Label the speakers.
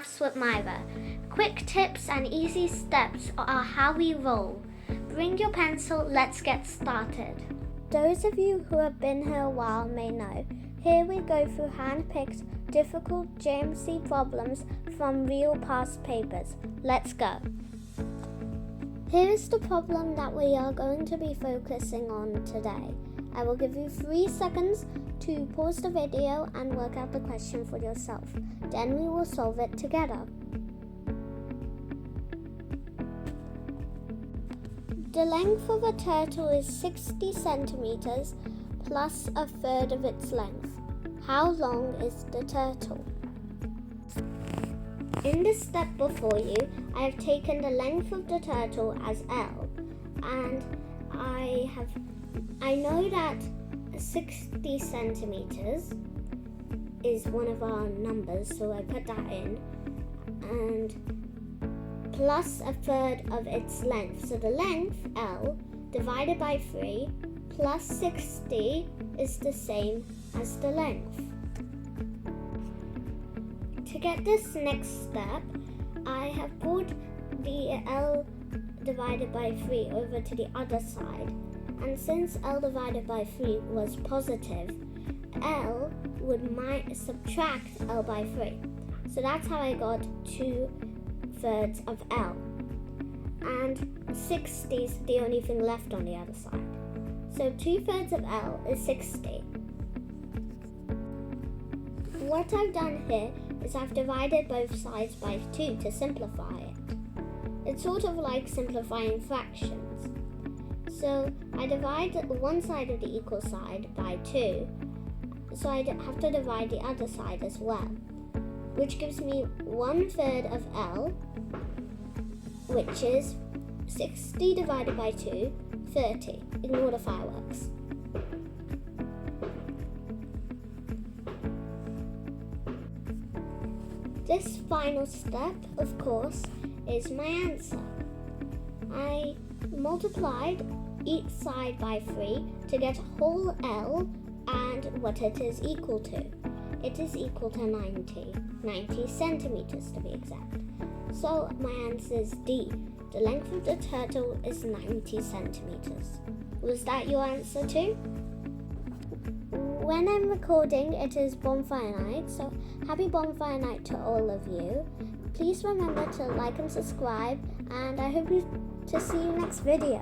Speaker 1: Maths with Myra. Quick tips and easy steps are how we roll. Bring your pencil, let's get started. Those of you who have been here a while may know, here we go through hand-picked, difficult JMC problems from real past papers. Let's go. Here is the problem that we are going to be focusing on today. I will give you 3 seconds to pause the video and work out the question for yourself. Then we will solve it together. The length of a turtle is 60 centimeters plus a third of its length. How long is the turtle? In the step before you, I have taken the length of the turtle as L, and I know that 60 centimeters is one of our numbers, so I put that in, and plus a third of its length. So the length, L, divided by 3 plus 60 is the same as the length. To get this next step, I have brought the L divided by 3 over to the other side. And since L divided by 3 was positive, L would subtract L by 3. So that's how I got 2/3 of L. And 60 is the only thing left on the other side. So 2/3 of L is 60. What I've done here is I've divided both sides by 2 to simplify it. It's sort of like simplifying fractions. So I divide one side of the equal side by 2, so I have to divide the other side as well, which gives me 1/3 of L, which is 60 divided by 2, 30. Ignore the fireworks. This final step, of course, is my answer. I multiplied each side by 3 to get whole L and what it is equal to. It is equal to 90 centimeters to be exact. So my answer is D. The length of the turtle is 90 centimeters. Was that your answer too? When I'm recording, it is bonfire night, so happy bonfire night to all of you. Please remember to like and subscribe, and I hope to see you next video.